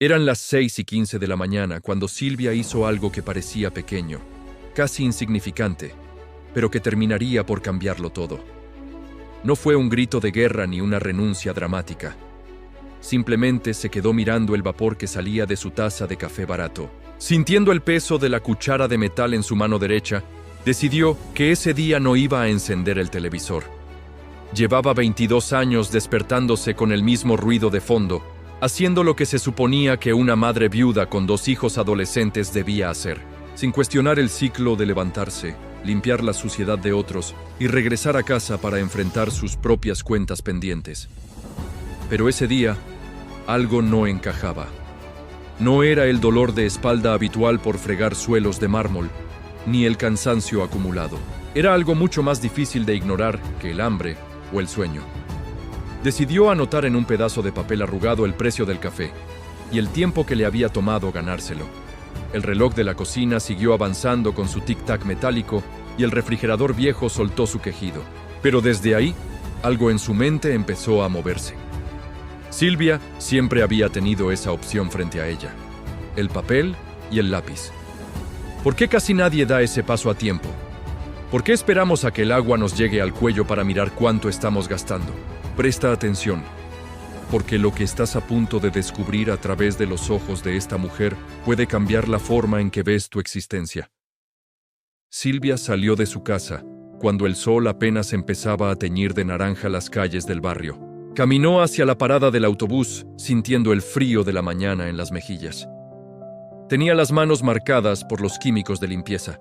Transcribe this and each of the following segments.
Eran las 6:15 de la mañana cuando Silvia hizo algo que parecía pequeño, casi insignificante, pero que terminaría por cambiarlo todo. No fue un grito de guerra ni una renuncia dramática. Simplemente se quedó mirando el vapor que salía de su taza de café barato. Sintiendo el peso de la cuchara de metal en su mano derecha, decidió que ese día no iba a encender el televisor. Llevaba 22 años despertándose con el mismo ruido de fondo, haciendo lo que se suponía que una madre viuda con 2 hijos adolescentes debía hacer, sin cuestionar el ciclo de levantarse, limpiar la suciedad de otros y regresar a casa para enfrentar sus propias cuentas pendientes. Pero ese día, algo no encajaba. No era el dolor de espalda habitual por fregar suelos de mármol, ni el cansancio acumulado. Era algo mucho más difícil de ignorar que el hambre o el sueño. Decidió anotar en un pedazo de papel arrugado el precio del café y el tiempo que le había tomado ganárselo. El reloj de la cocina siguió avanzando con su tic-tac metálico y el refrigerador viejo soltó su quejido. Pero desde ahí, algo en su mente empezó a moverse. Silvia siempre había tenido esa opción frente a ella: el papel y el lápiz. ¿Por qué casi nadie da ese paso a tiempo? ¿Por qué esperamos a que el agua nos llegue al cuello para mirar cuánto estamos gastando? Presta atención, porque lo que estás a punto de descubrir a través de los ojos de esta mujer puede cambiar la forma en que ves tu existencia. Silvia salió de su casa cuando el sol apenas empezaba a teñir de naranja las calles del barrio. Caminó hacia la parada del autobús, sintiendo el frío de la mañana en las mejillas. Tenía las manos marcadas por los químicos de limpieza.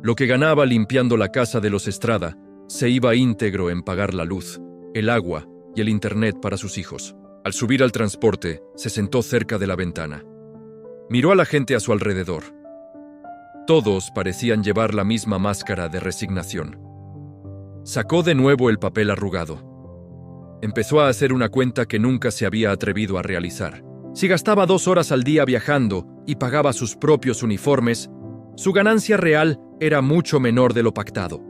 Lo que ganaba limpiando la casa de los Estrada se iba íntegro en pagar la luz, el agua y el internet para sus hijos. Al subir al transporte, se sentó cerca de la ventana. Miró a la gente a su alrededor. Todos parecían llevar la misma máscara de resignación. Sacó de nuevo el papel arrugado. Empezó a hacer una cuenta que nunca se había atrevido a realizar. Si gastaba 2 horas al día viajando y pagaba sus propios uniformes, su ganancia real era mucho menor de lo pactado.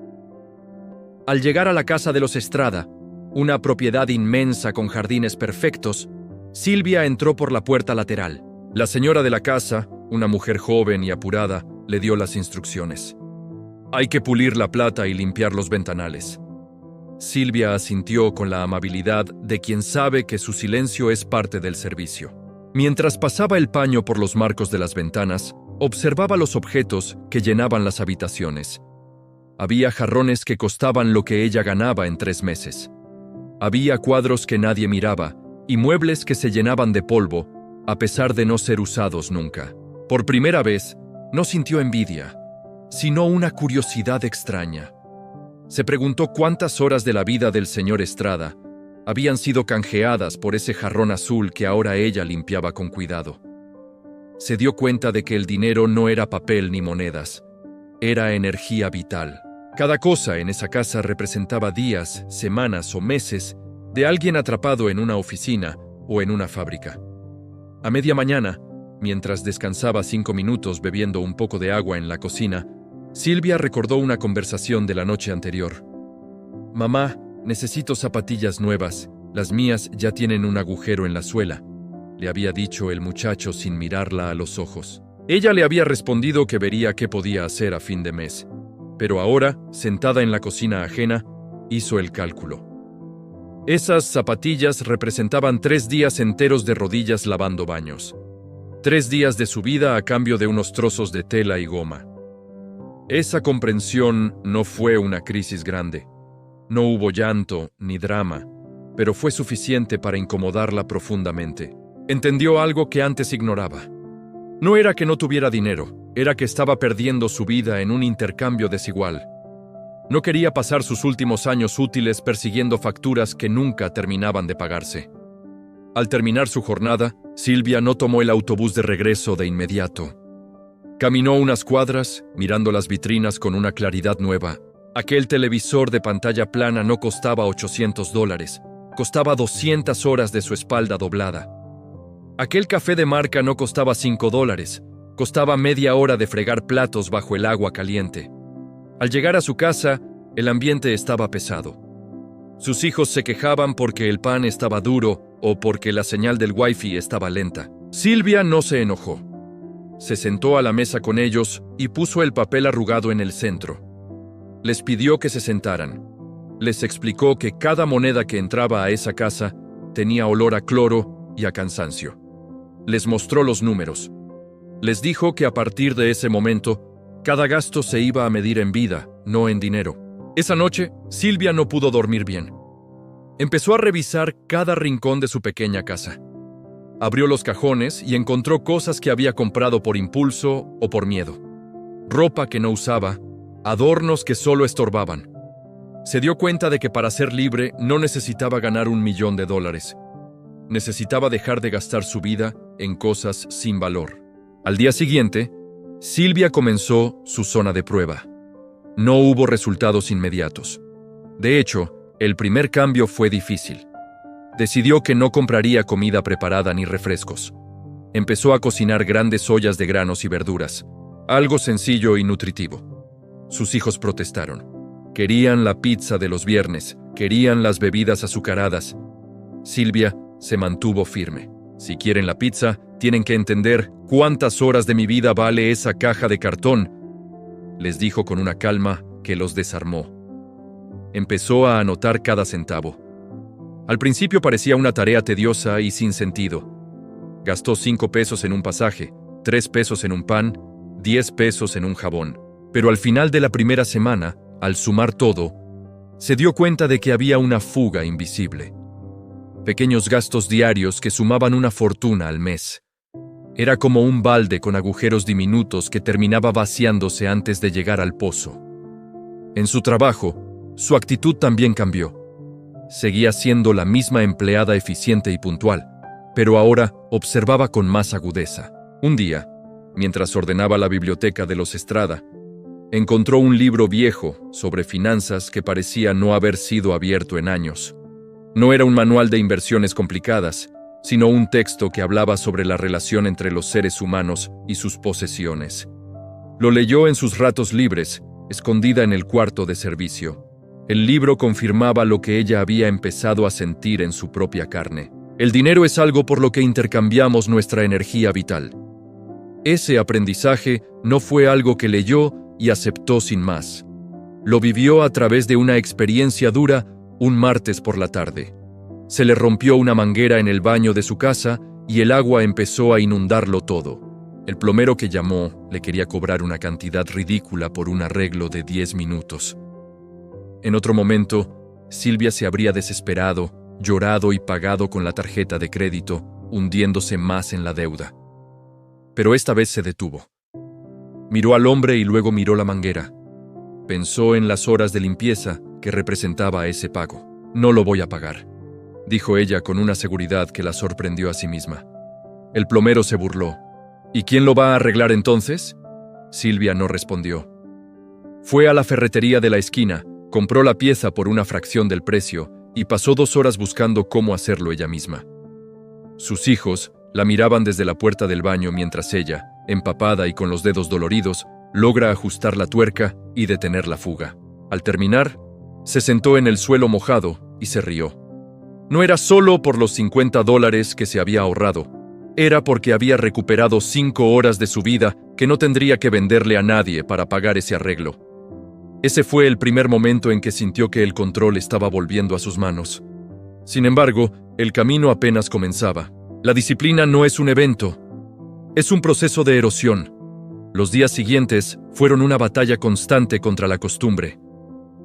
Al llegar a la casa de los Estrada, una propiedad inmensa con jardines perfectos, Silvia entró por la puerta lateral. La señora de la casa, una mujer joven y apurada, le dio las instrucciones. Hay que pulir la plata y limpiar los ventanales. Silvia asintió con la amabilidad de quien sabe que su silencio es parte del servicio. Mientras pasaba el paño por los marcos de las ventanas, observaba los objetos que llenaban las habitaciones. Había jarrones que costaban lo que ella ganaba en 3 meses. Había cuadros que nadie miraba y muebles que se llenaban de polvo, a pesar de no ser usados nunca. Por primera vez, no sintió envidia, sino una curiosidad extraña. Se preguntó cuántas horas de la vida del señor Estrada habían sido canjeadas por ese jarrón azul que ahora ella limpiaba con cuidado. Se dio cuenta de que el dinero no era papel ni monedas, era energía vital. Cada cosa en esa casa representaba días, semanas o meses de alguien atrapado en una oficina o en una fábrica. A media mañana, mientras descansaba 5 minutos bebiendo un poco de agua en la cocina, Silvia recordó una conversación de la noche anterior. «Mamá, necesito zapatillas nuevas. Las mías ya tienen un agujero en la suela», le había dicho el muchacho sin mirarla a los ojos. Ella le había respondido que vería qué podía hacer a fin de mes. Pero ahora, sentada en la cocina ajena, hizo el cálculo. Esas zapatillas representaban 3 días enteros de rodillas lavando baños. 3 días de su vida a cambio de unos trozos de tela y goma. Esa comprensión no fue una crisis grande. No hubo llanto ni drama, pero fue suficiente para incomodarla profundamente. Entendió algo que antes ignoraba. No era que no tuviera dinero, era que estaba perdiendo su vida en un intercambio desigual. No quería pasar sus últimos años útiles persiguiendo facturas que nunca terminaban de pagarse. Al terminar su jornada, Silvia no tomó el autobús de regreso de inmediato. Caminó unas cuadras, mirando las vitrinas con una claridad nueva. Aquel televisor de pantalla plana no costaba $800, costaba 200 horas de su espalda doblada. Aquel café de marca no costaba $5, costaba media hora de fregar platos bajo el agua caliente. Al llegar a su casa, el ambiente estaba pesado. Sus hijos se quejaban porque el pan estaba duro o porque la señal del Wi-Fi estaba lenta. Silvia no se enojó. Se sentó a la mesa con ellos y puso el papel arrugado en el centro. Les pidió que se sentaran. Les explicó que cada moneda que entraba a esa casa tenía olor a cloro y a cansancio. Les mostró los números. Les dijo que a partir de ese momento, cada gasto se iba a medir en vida, no en dinero. Esa noche, Silvia no pudo dormir bien. Empezó a revisar cada rincón de su pequeña casa. Abrió los cajones y encontró cosas que había comprado por impulso o por miedo. Ropa que no usaba, adornos que solo estorbaban. Se dio cuenta de que para ser libre no necesitaba ganar $1.000.000. Necesitaba dejar de gastar su vida en cosas sin valor. Al día siguiente, Silvia comenzó su zona de prueba. No hubo resultados inmediatos. De hecho, el primer cambio fue difícil. Decidió que no compraría comida preparada ni refrescos. Empezó a cocinar grandes ollas de granos y verduras, algo sencillo y nutritivo. Sus hijos protestaron. Querían la pizza de los viernes, querían las bebidas azucaradas. Silvia se mantuvo firme. Si quieren la pizza, tienen que entender cuántas horas de mi vida vale esa caja de cartón, les dijo con una calma que los desarmó. Empezó a anotar cada centavo. Al principio parecía una tarea tediosa y sin sentido. Gastó 5 pesos en un pasaje, 3 pesos en un pan, 10 pesos en un jabón. Pero al final de la primera semana, al sumar todo, se dio cuenta de que había una fuga invisible. Pequeños gastos diarios que sumaban una fortuna al mes. Era como un balde con agujeros diminutos que terminaba vaciándose antes de llegar al pozo. En su trabajo, su actitud también cambió. Seguía siendo la misma empleada eficiente y puntual, pero ahora observaba con más agudeza. Un día, mientras ordenaba la biblioteca de los Estrada, encontró un libro viejo sobre finanzas que parecía no haber sido abierto en años. No era un manual de inversiones complicadas, sino un texto que hablaba sobre la relación entre los seres humanos y sus posesiones. Lo leyó en sus ratos libres, escondida en el cuarto de servicio. El libro confirmaba lo que ella había empezado a sentir en su propia carne. El dinero es algo por lo que intercambiamos nuestra energía vital. Ese aprendizaje no fue algo que leyó y aceptó sin más. Lo vivió a través de una experiencia dura un martes por la tarde. Se le rompió una manguera en el baño de su casa y el agua empezó a inundarlo todo. El plomero que llamó le quería cobrar una cantidad ridícula por un arreglo de 10 minutos. En otro momento, Silvia se habría desesperado, llorado y pagado con la tarjeta de crédito, hundiéndose más en la deuda. Pero esta vez se detuvo. Miró al hombre y luego miró la manguera. Pensó en las horas de limpieza que representaba ese pago. No lo voy a pagar, dijo ella con una seguridad que la sorprendió a sí misma. El plomero se burló. ¿Y quién lo va a arreglar entonces? Silvia no respondió. Fue a la ferretería de la esquina, compró la pieza por una fracción del precio y pasó 2 horas buscando cómo hacerlo ella misma. Sus hijos la miraban desde la puerta del baño mientras ella, empapada y con los dedos doloridos, logra ajustar la tuerca y detener la fuga. Al terminar, se sentó en el suelo mojado y se rió. No era solo por los $50 que se había ahorrado, era porque había recuperado 5 horas de su vida que no tendría que venderle a nadie para pagar ese arreglo. Ese fue el primer momento en que sintió que el control estaba volviendo a sus manos. Sin embargo, el camino apenas comenzaba. La disciplina no es un evento, es un proceso de erosión. Los días siguientes fueron una batalla constante contra la costumbre.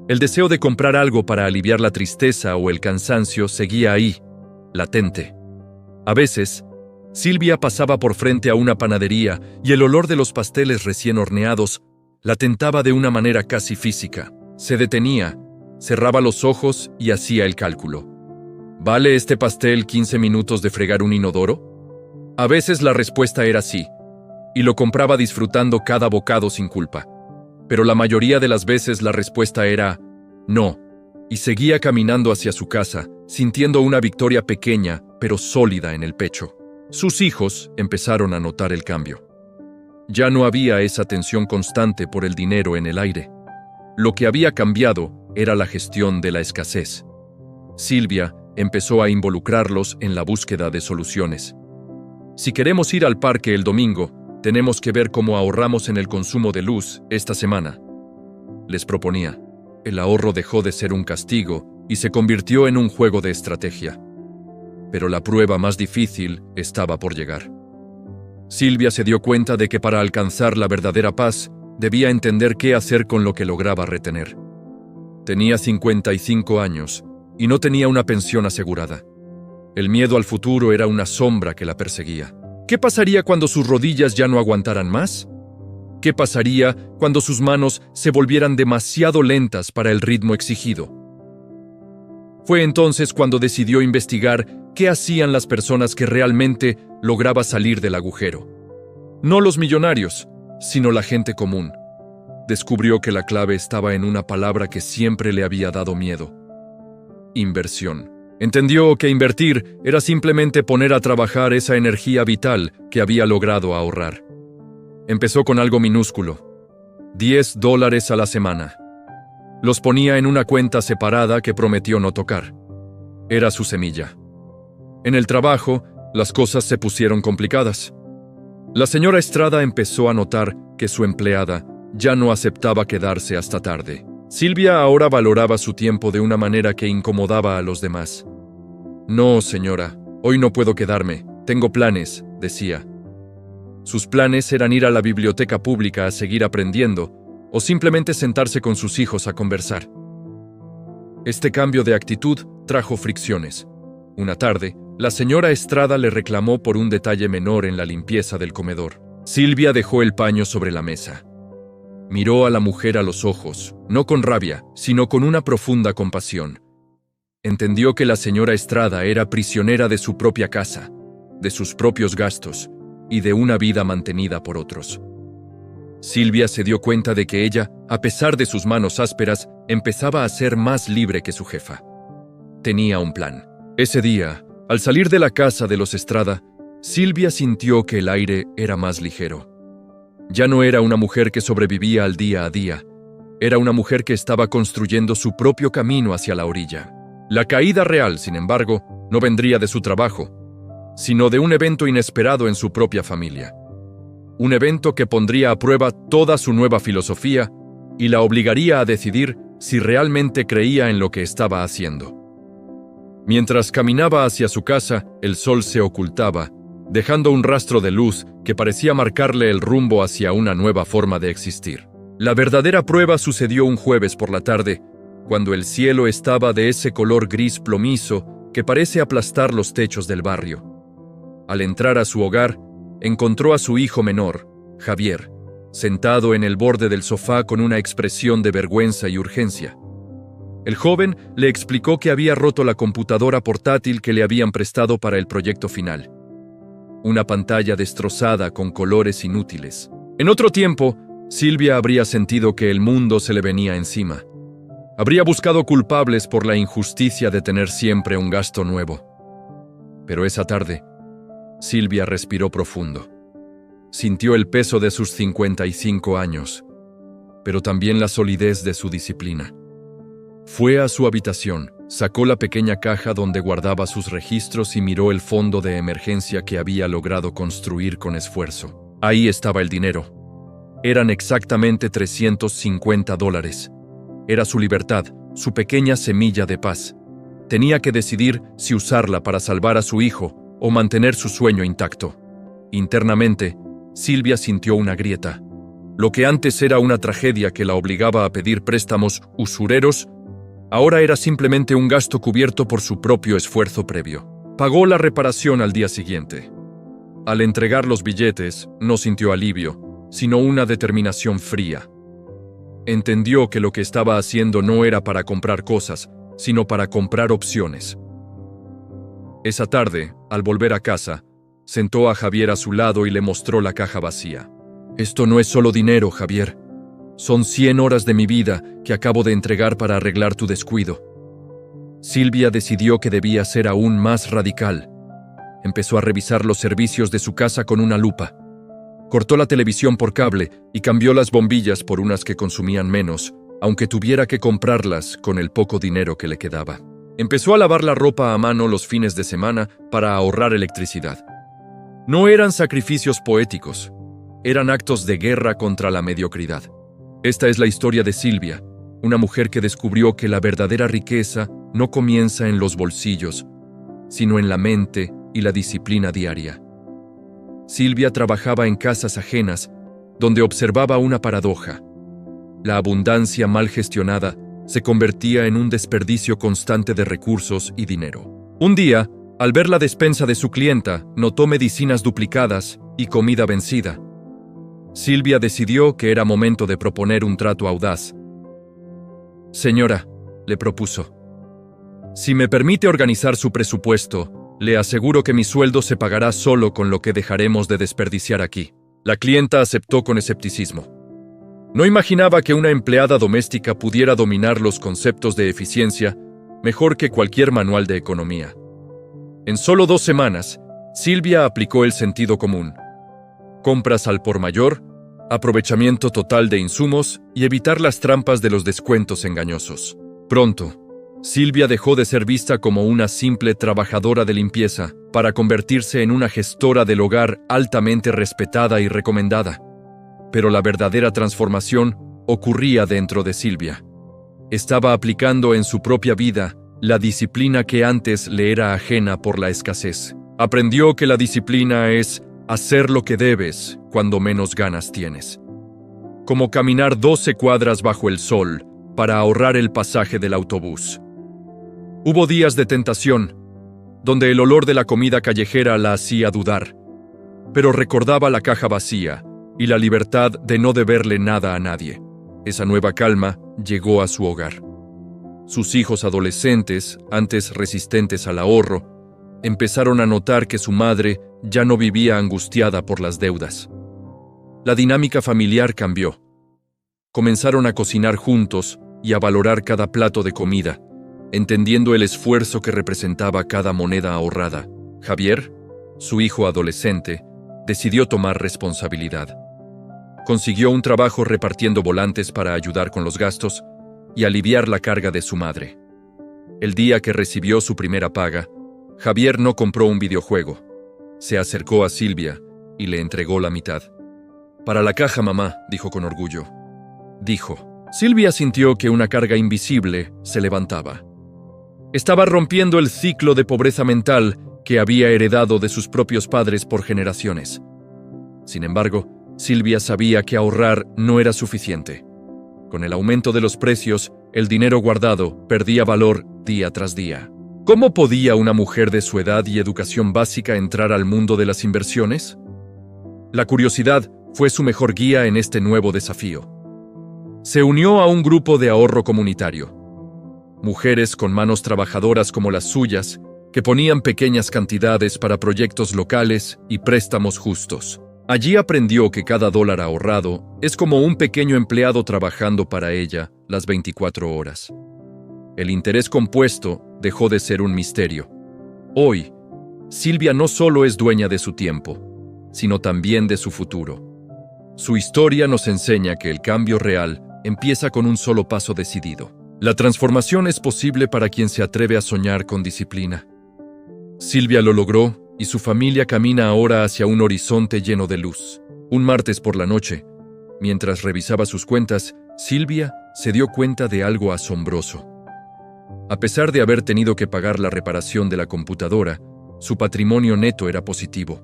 El deseo de comprar algo para aliviar la tristeza o el cansancio seguía ahí, latente. A veces, Silvia pasaba por frente a una panadería y el olor de los pasteles recién horneados la tentaba de una manera casi física. Se detenía, cerraba los ojos y hacía el cálculo. ¿Vale este pastel 15 minutos de fregar un inodoro? A veces la respuesta era sí, y lo compraba disfrutando cada bocado sin culpa. Pero la mayoría de las veces la respuesta era no, y seguía caminando hacia su casa, sintiendo una victoria pequeña pero sólida en el pecho. Sus hijos empezaron a notar el cambio. Ya no había esa tensión constante por el dinero en el aire. Lo que había cambiado era la gestión de la escasez. Silvia empezó a involucrarlos en la búsqueda de soluciones. Si queremos ir al parque el domingo, tenemos que ver cómo ahorramos en el consumo de luz esta semana. Les proponía. El ahorro dejó de ser un castigo y se convirtió en un juego de estrategia. Pero la prueba más difícil estaba por llegar. Silvia se dio cuenta de que para alcanzar la verdadera paz, debía entender qué hacer con lo que lograba retener. Tenía 55 años y no tenía una pensión asegurada. El miedo al futuro era una sombra que la perseguía. ¿Qué pasaría cuando sus rodillas ya no aguantaran más? ¿Qué pasaría cuando sus manos se volvieran demasiado lentas para el ritmo exigido? Fue entonces cuando decidió investigar qué hacían las personas que realmente lograban salir del agujero. No los millonarios, sino la gente común. Descubrió que la clave estaba en una palabra que siempre le había dado miedo: inversión. Entendió que invertir era simplemente poner a trabajar esa energía vital que había logrado ahorrar. Empezó con algo minúsculo: $10 a la semana. Los ponía en una cuenta separada que prometió no tocar. Era su semilla. En el trabajo, las cosas se pusieron complicadas. La señora Estrada empezó a notar que su empleada ya no aceptaba quedarse hasta tarde. Silvia ahora valoraba su tiempo de una manera que incomodaba a los demás. «No, señora, hoy no puedo quedarme. Tengo planes», decía. Sus planes eran ir a la biblioteca pública a seguir aprendiendo o simplemente sentarse con sus hijos a conversar. Este cambio de actitud trajo fricciones. Una tarde, la señora Estrada le reclamó por un detalle menor en la limpieza del comedor. Silvia dejó el paño sobre la mesa. Miró a la mujer a los ojos, no con rabia, sino con una profunda compasión. Entendió que la señora Estrada era prisionera de su propia casa, de sus propios gastos y de una vida mantenida por otros. Silvia se dio cuenta de que ella, a pesar de sus manos ásperas, empezaba a ser más libre que su jefa. Tenía un plan. Ese día, al salir de la casa de los Estrada, Silvia sintió que el aire era más ligero. Ya no era una mujer que sobrevivía al día a día. Era una mujer que estaba construyendo su propio camino hacia la orilla. La caída real, sin embargo, no vendría de su trabajo, sino de un evento inesperado en su propia familia. Un evento que pondría a prueba toda su nueva filosofía y la obligaría a decidir si realmente creía en lo que estaba haciendo. Mientras caminaba hacia su casa, el sol se ocultaba, dejando un rastro de luz que parecía marcarle el rumbo hacia una nueva forma de existir. La verdadera prueba sucedió un jueves por la tarde, cuando el cielo estaba de ese color gris plomizo que parece aplastar los techos del barrio. Al entrar a su hogar, encontró a su hijo menor, Javier, sentado en el borde del sofá con una expresión de vergüenza y urgencia. El joven le explicó que había roto la computadora portátil que le habían prestado para el proyecto final. Una pantalla destrozada con colores inútiles. En otro tiempo, Silvia habría sentido que el mundo se le venía encima. Habría buscado culpables por la injusticia de tener siempre un gasto nuevo. Pero esa tarde, Silvia respiró profundo. Sintió el peso de sus 55 años, pero también la solidez de su disciplina. Fue a su habitación, sacó la pequeña caja donde guardaba sus registros y miró el fondo de emergencia que había logrado construir con esfuerzo. Ahí estaba el dinero. Eran exactamente $350. Era su libertad, su pequeña semilla de paz. Tenía que decidir si usarla para salvar a su hijo o mantener su sueño intacto. Internamente, Silvia sintió una grieta. Lo que antes era una tragedia que la obligaba a pedir préstamos usureros, ahora era simplemente un gasto cubierto por su propio esfuerzo previo. Pagó la reparación al día siguiente. Al entregar los billetes, no sintió alivio, sino una determinación fría. Entendió que lo que estaba haciendo no era para comprar cosas, sino para comprar opciones. Esa tarde, al volver a casa, sentó a Javier a su lado y le mostró la caja vacía. «Esto no es solo dinero, Javier. Son 100 horas de mi vida que acabo de entregar para arreglar tu descuido». Silvia decidió que debía ser aún más radical. Empezó a revisar los servicios de su casa con una lupa. Cortó la televisión por cable y cambió las bombillas por unas que consumían menos, aunque tuviera que comprarlas con el poco dinero que le quedaba. Empezó a lavar la ropa a mano los fines de semana para ahorrar electricidad. No eran sacrificios poéticos, eran actos de guerra contra la mediocridad. Esta es la historia de Silvia, una mujer que descubrió que la verdadera riqueza no comienza en los bolsillos, sino en la mente y la disciplina diaria. Silvia trabajaba en casas ajenas, donde observaba una paradoja. La abundancia mal gestionada se convertía en un desperdicio constante de recursos y dinero. Un día, al ver la despensa de su clienta, notó medicinas duplicadas y comida vencida. Silvia decidió que era momento de proponer un trato audaz. «Señora», le propuso, «si me permite organizar su presupuesto, le aseguro que mi sueldo se pagará solo con lo que dejaremos de desperdiciar aquí». La clienta aceptó con escepticismo. No imaginaba que una empleada doméstica pudiera dominar los conceptos de eficiencia mejor que cualquier manual de economía. En solo 2 semanas, Silvia aplicó el sentido común. Compras al por mayor, aprovechamiento total de insumos y evitar las trampas de los descuentos engañosos. Pronto, Silvia dejó de ser vista como una simple trabajadora de limpieza para convertirse en una gestora del hogar altamente respetada y recomendada. Pero la verdadera transformación ocurría dentro de Silvia. Estaba aplicando en su propia vida la disciplina que antes le era ajena por la escasez. Aprendió que la disciplina es hacer lo que debes cuando menos ganas tienes. Como caminar 12 cuadras bajo el sol para ahorrar el pasaje del autobús. Hubo días de tentación, donde el olor de la comida callejera la hacía dudar, pero recordaba la caja vacía y la libertad de no deberle nada a nadie. Esa nueva calma llegó a su hogar. Sus hijos adolescentes, antes resistentes al ahorro, empezaron a notar que su madre ya no vivía angustiada por las deudas. La dinámica familiar cambió. Comenzaron a cocinar juntos y a valorar cada plato de comida, entendiendo el esfuerzo que representaba cada moneda ahorrada. Javier, su hijo adolescente, decidió tomar responsabilidad. Consiguió un trabajo repartiendo volantes para ayudar con los gastos y aliviar la carga de su madre. El día que recibió su primera paga, Javier no compró un videojuego. Se acercó a Silvia y le entregó la mitad. «Para la caja, mamá», dijo con orgullo. Dijo. Silvia sintió que una carga invisible se levantaba. Estaba rompiendo el ciclo de pobreza mental que había heredado de sus propios padres por generaciones. Sin embargo, Silvia sabía que ahorrar no era suficiente. Con el aumento de los precios, el dinero guardado perdía valor día tras día. ¿Cómo podía una mujer de su edad y educación básica entrar al mundo de las inversiones? La curiosidad fue su mejor guía en este nuevo desafío. Se unió a un grupo de ahorro comunitario. Mujeres con manos trabajadoras como las suyas, que ponían pequeñas cantidades para proyectos locales y préstamos justos. Allí aprendió que cada dólar ahorrado es como un pequeño empleado trabajando para ella las 24 horas. El interés compuesto dejó de ser un misterio. Hoy, Silvia no solo es dueña de su tiempo, sino también de su futuro. Su historia nos enseña que el cambio real empieza con un solo paso decidido. La transformación es posible para quien se atreve a soñar con disciplina. Silvia lo logró y su familia camina ahora hacia un horizonte lleno de luz. Un martes por la noche, mientras revisaba sus cuentas, Silvia se dio cuenta de algo asombroso. A pesar de haber tenido que pagar la reparación de la computadora, su patrimonio neto era positivo.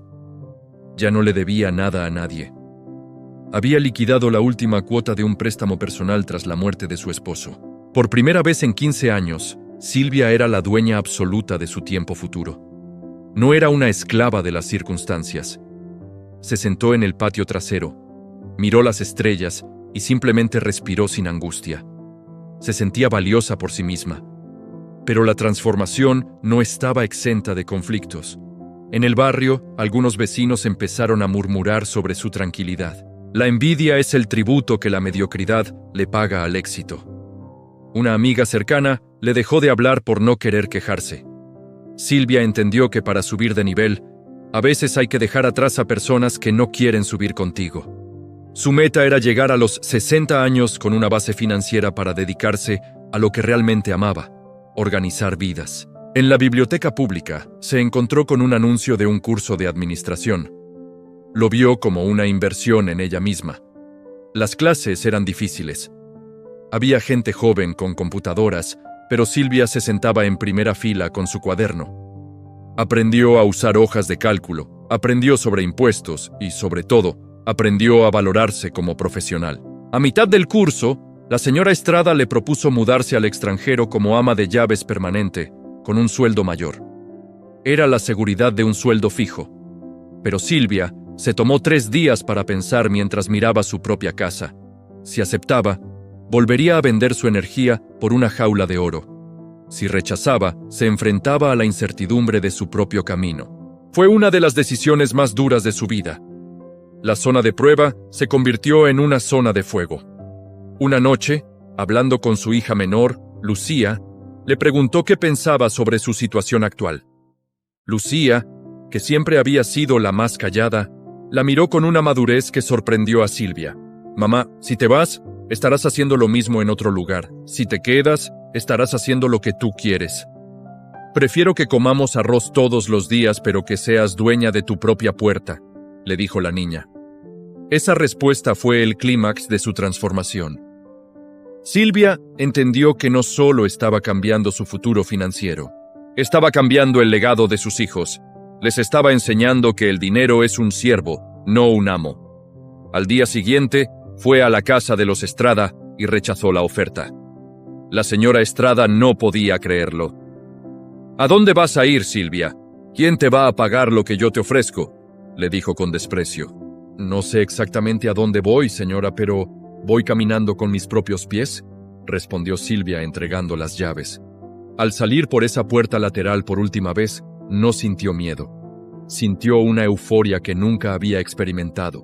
Ya no le debía nada a nadie. Había liquidado la última cuota de un préstamo personal tras la muerte de su esposo. Por primera vez en 15 años, Silvia era la dueña absoluta de su tiempo futuro. No era una esclava de las circunstancias. Se sentó en el patio trasero, miró las estrellas y simplemente respiró sin angustia. Se sentía valiosa por sí misma. Pero la transformación no estaba exenta de conflictos. En el barrio, algunos vecinos empezaron a murmurar sobre su tranquilidad. La envidia es el tributo que la mediocridad le paga al éxito. Una amiga cercana le dejó de hablar por no querer quejarse. Silvia entendió que para subir de nivel, a veces hay que dejar atrás a personas que no quieren subir contigo. Su meta era llegar a los 60 años con una base financiera para dedicarse a lo que realmente amaba: organizar vidas. En la biblioteca pública se encontró con un anuncio de un curso de administración. Lo vio como una inversión en ella misma. Las clases eran difíciles. Había gente joven con computadoras, pero Silvia se sentaba en primera fila con su cuaderno. Aprendió a usar hojas de cálculo, aprendió sobre impuestos y, sobre todo, aprendió a valorarse como profesional. A mitad del curso, la señora Estrada le propuso mudarse al extranjero como ama de llaves permanente, con un sueldo mayor. Era la seguridad de un sueldo fijo. Pero Silvia se tomó 3 días para pensar mientras miraba su propia casa. Si aceptaba, volvería a vender su energía por una jaula de oro. Si rechazaba, se enfrentaba a la incertidumbre de su propio camino. Fue una de las decisiones más duras de su vida. La zona de prueba se convirtió en una zona de fuego. Una noche, hablando con su hija menor, Lucía, le preguntó qué pensaba sobre su situación actual. Lucía, que siempre había sido la más callada, la miró con una madurez que sorprendió a Silvia. «Mamá, si te vas, estarás haciendo lo mismo en otro lugar. Si te quedas, estarás haciendo lo que tú quieres. Prefiero que comamos arroz todos los días, pero que seas dueña de tu propia puerta», le dijo la niña. Esa respuesta fue el clímax de su transformación. Silvia entendió que no solo estaba cambiando su futuro financiero, estaba cambiando el legado de sus hijos. Les estaba enseñando que el dinero es un siervo, no un amo. Al día siguiente, fue a la casa de los Estrada y rechazó la oferta. La señora Estrada no podía creerlo. «¿A dónde vas a ir, Silvia? ¿Quién te va a pagar lo que yo te ofrezco?», le dijo con desprecio. «No sé exactamente a dónde voy, señora, pero voy caminando con mis propios pies», respondió Silvia entregando las llaves. Al salir por esa puerta lateral por última vez, no sintió miedo. Sintió una euforia que nunca había experimentado.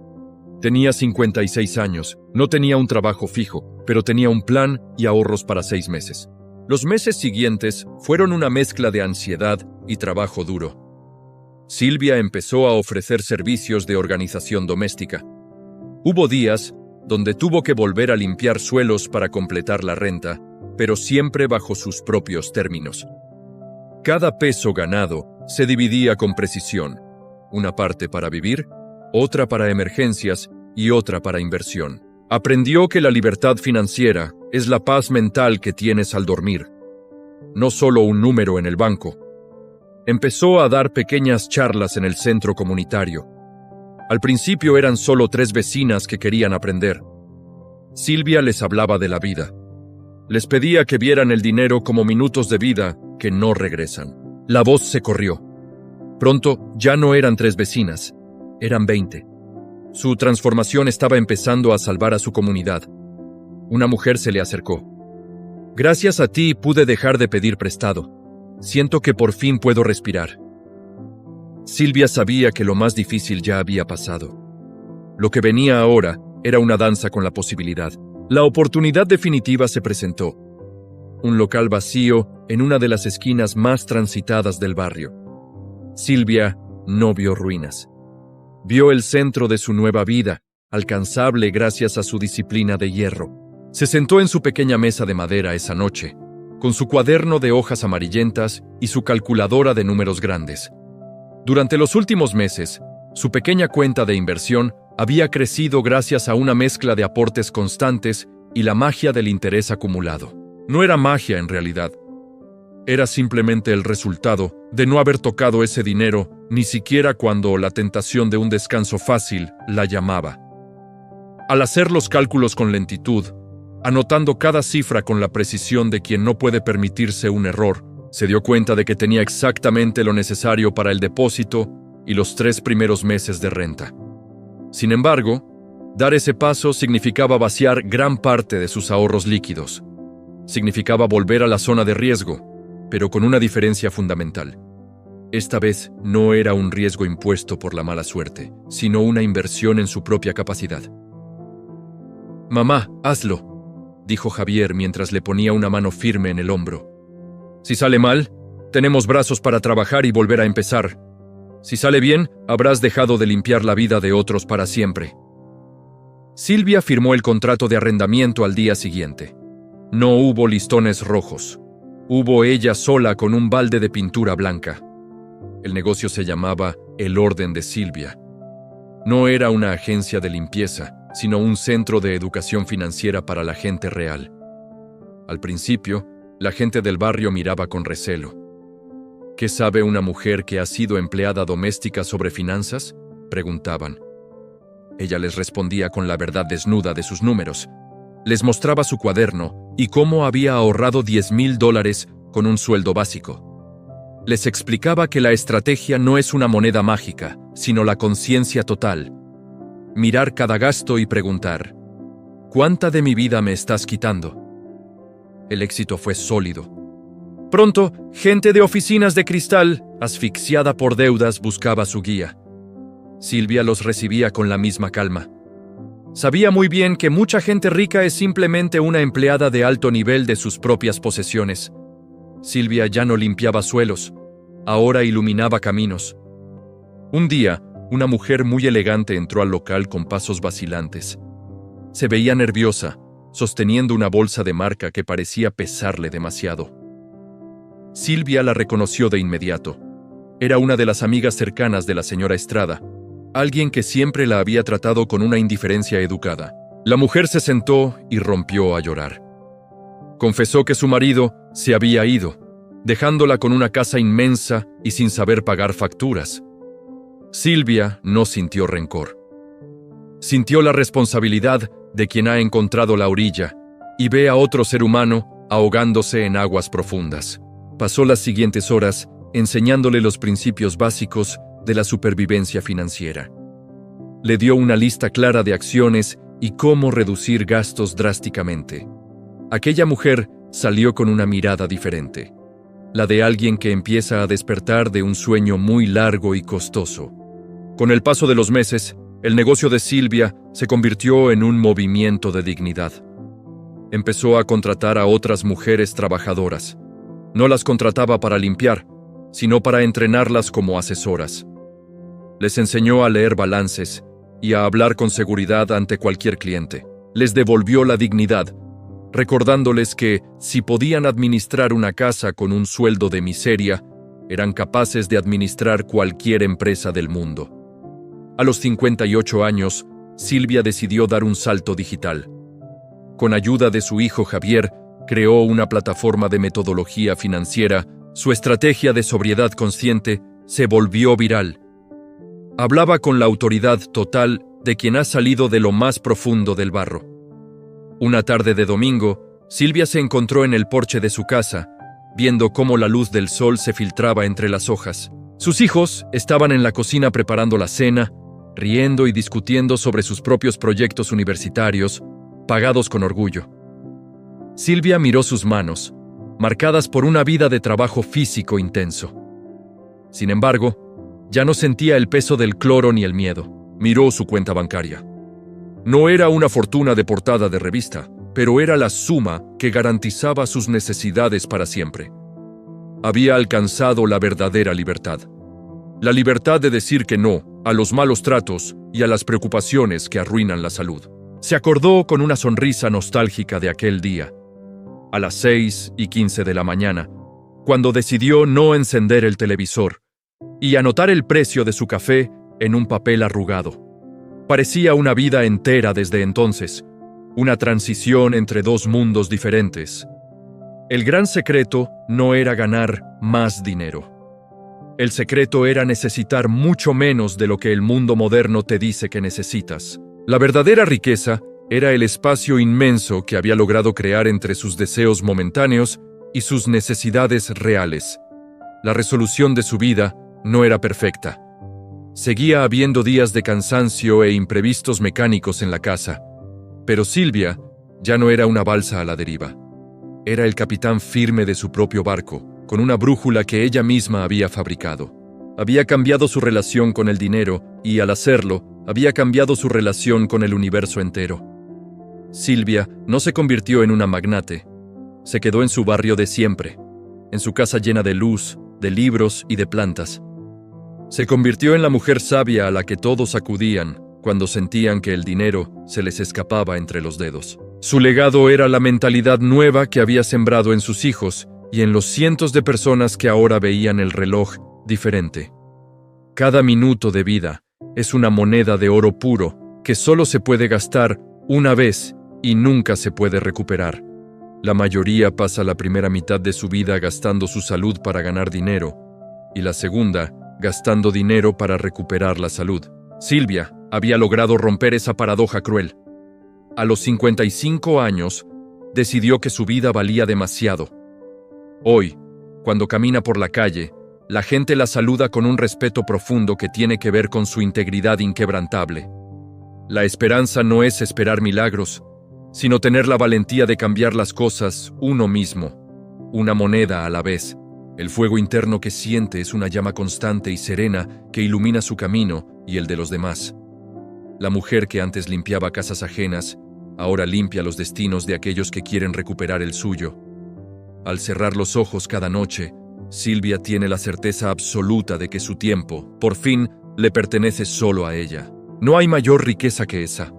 Tenía 56 años, no tenía un trabajo fijo, pero tenía un plan y ahorros para 6 meses. Los meses siguientes fueron una mezcla de ansiedad y trabajo duro. Silvia empezó a ofrecer servicios de organización doméstica. Hubo días donde tuvo que volver a limpiar suelos para completar la renta, pero siempre bajo sus propios términos. Cada peso ganado se dividía con precisión, una parte para vivir, otra para emergencias y otra para inversión. Aprendió que la libertad financiera es la paz mental que tienes al dormir, no solo un número en el banco. Empezó a dar pequeñas charlas en el centro comunitario. Al principio eran solo 3 vecinas que querían aprender. Silvia les hablaba de la vida. Les pedía que vieran el dinero como minutos de vida que no regresan. La voz se corrió. Pronto ya no eran 3 vecinas, eran 20. Su transformación estaba empezando a salvar a su comunidad. Una mujer se le acercó. «Gracias a ti pude dejar de pedir prestado. Siento que por fin puedo respirar». Silvia sabía que lo más difícil ya había pasado. Lo que venía ahora era una danza con la posibilidad. La oportunidad definitiva se presentó. Un local vacío en una de las esquinas más transitadas del barrio. Silvia no vio ruinas. Vio el centro de su nueva vida, alcanzable gracias a su disciplina de hierro. Se sentó en su pequeña mesa de madera esa noche, con su cuaderno de hojas amarillentas y su calculadora de números grandes. Durante los últimos meses, su pequeña cuenta de inversión había crecido gracias a una mezcla de aportes constantes y la magia del interés acumulado. No era magia en realidad. Era simplemente el resultado de no haber tocado ese dinero ni siquiera cuando la tentación de un descanso fácil la llamaba. Al hacer los cálculos con lentitud, anotando cada cifra con la precisión de quien no puede permitirse un error, se dio cuenta de que tenía exactamente lo necesario para el depósito y los 3 primeros meses de renta. Sin embargo, dar ese paso significaba vaciar gran parte de sus ahorros líquidos. Significaba volver a la zona de riesgo, pero con una diferencia fundamental. Esta vez no era un riesgo impuesto por la mala suerte, sino una inversión en su propia capacidad. «Mamá, hazlo», dijo Javier mientras le ponía una mano firme en el hombro. «Si sale mal, tenemos brazos para trabajar y volver a empezar. Si sale bien, habrás dejado de limpiar la vida de otros para siempre». Silvia firmó el contrato de arrendamiento al día siguiente. No hubo listones rojos. Hubo ella sola con un balde de pintura blanca. El negocio se llamaba El Orden de Silvia. No era una agencia de limpieza, sino un centro de educación financiera para la gente real. Al principio, la gente del barrio miraba con recelo. ¿Qué sabe una mujer que ha sido empleada doméstica sobre finanzas?, preguntaban. Ella les respondía con la verdad desnuda de sus números. Les mostraba su cuaderno y cómo había ahorrado $10,000 con un sueldo básico. Les explicaba que la estrategia no es una moneda mágica, sino la conciencia total. Mirar cada gasto y preguntar, ¿cuánta de mi vida me estás quitando? El éxito fue sólido. Pronto, gente de oficinas de cristal, asfixiada por deudas, buscaba su guía. Silvia los recibía con la misma calma. Sabía muy bien que mucha gente rica es simplemente una empleada de alto nivel de sus propias posesiones. Silvia ya no limpiaba suelos, ahora iluminaba caminos. Un día, una mujer muy elegante entró al local con pasos vacilantes. Se veía nerviosa, sosteniendo una bolsa de marca que parecía pesarle demasiado. Silvia la reconoció de inmediato. Era una de las amigas cercanas de la señora Estrada, alguien que siempre la había tratado con una indiferencia educada. La mujer se sentó y rompió a llorar. Confesó que su marido se había ido, dejándola con una casa inmensa y sin saber pagar facturas. Silvia no sintió rencor. Sintió la responsabilidad de quien ha encontrado la orilla y ve a otro ser humano ahogándose en aguas profundas. Pasó las siguientes horas enseñándole los principios básicos de la supervivencia financiera. Le dio una lista clara de acciones y cómo reducir gastos drásticamente. Aquella mujer salió con una mirada diferente, la de alguien que empieza a despertar de un sueño muy largo y costoso. Con el paso de los meses, el negocio de Silvia se convirtió en un movimiento de dignidad. Empezó a contratar a otras mujeres trabajadoras. No las contrataba para limpiar, sino para entrenarlas como asesoras. Les enseñó a leer balances y a hablar con seguridad ante cualquier cliente. Les devolvió la dignidad, recordándoles que, si podían administrar una casa con un sueldo de miseria, eran capaces de administrar cualquier empresa del mundo. A los 58 años, Silvia decidió dar un salto digital. Con ayuda de su hijo Javier, creó una plataforma de metodología financiera. Su estrategia de sobriedad consciente se volvió viral. Hablaba con la autoridad total de quien ha salido de lo más profundo del barro. Una tarde de domingo, Silvia se encontró en el porche de su casa, viendo cómo la luz del sol se filtraba entre las hojas. Sus hijos estaban en la cocina preparando la cena, riendo y discutiendo sobre sus propios proyectos universitarios, pagados con orgullo. Silvia miró sus manos, marcadas por una vida de trabajo físico intenso. Sin embargo, ya no sentía el peso del cloro ni el miedo. Miró su cuenta bancaria. No era una fortuna de portada de revista, pero era la suma que garantizaba sus necesidades para siempre. Había alcanzado la verdadera libertad. La libertad de decir que no a los malos tratos y a las preocupaciones que arruinan la salud. Se acordó con una sonrisa nostálgica de aquel día, a las 6:15 de la mañana, cuando decidió no encender el televisor y anotar el precio de su café en un papel arrugado. Parecía una vida entera desde entonces, una transición entre dos mundos diferentes. El gran secreto no era ganar más dinero. El secreto era necesitar mucho menos de lo que el mundo moderno te dice que necesitas. La verdadera riqueza era el espacio inmenso que había logrado crear entre sus deseos momentáneos y sus necesidades reales. La resolución de su vida no era perfecta. Seguía habiendo días de cansancio e imprevistos mecánicos en la casa, pero Silvia ya no era una balsa a la deriva. Era el capitán firme de su propio barco, con una brújula que ella misma había fabricado. Había cambiado su relación con el dinero y, al hacerlo, había cambiado su relación con el universo entero. Silvia no se convirtió en una magnate. Se quedó en su barrio de siempre, en su casa llena de luz, de libros y de plantas. Se convirtió en la mujer sabia a la que todos acudían cuando sentían que el dinero se les escapaba entre los dedos. Su legado era la mentalidad nueva que había sembrado en sus hijos y en los cientos de personas que ahora veían el reloj diferente. Cada minuto de vida es una moneda de oro puro que solo se puede gastar una vez y nunca se puede recuperar. La mayoría pasa la primera mitad de su vida gastando su salud para ganar dinero y la segunda gastando dinero para recuperar la salud. Silvia había logrado romper esa paradoja cruel. A los 55 años, decidió que su vida valía demasiado. Hoy, cuando camina por la calle, la gente la saluda con un respeto profundo que tiene que ver con su integridad inquebrantable. La esperanza no es esperar milagros, sino tener la valentía de cambiar las cosas uno mismo, una moneda a la vez. El fuego interno que siente es una llama constante y serena que ilumina su camino y el de los demás. La mujer que antes limpiaba casas ajenas, ahora limpia los destinos de aquellos que quieren recuperar el suyo. Al cerrar los ojos cada noche, Silvia tiene la certeza absoluta de que su tiempo, por fin, le pertenece solo a ella. No hay mayor riqueza que esa.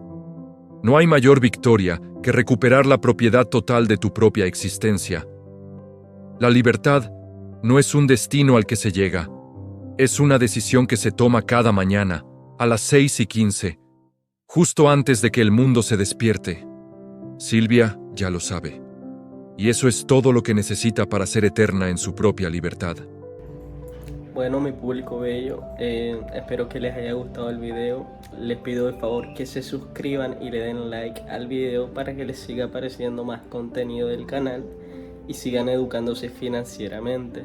No hay mayor victoria que recuperar la propiedad total de tu propia existencia. La libertad no es un destino al que se llega. Es una decisión que se toma cada mañana, a las 6:15, justo antes de que el mundo se despierte. Silvia ya lo sabe. Y eso es todo lo que necesita para ser eterna en su propia libertad. Bueno, mi público bello, espero que les haya gustado el video. Les pido de favor que se suscriban y le den like al video para que les siga apareciendo más contenido del canal y sigan educándose financieramente.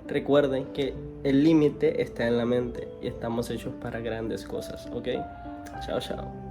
Recuerden que el límite está en la mente y estamos hechos para grandes cosas, ¿ok? Chao, chao.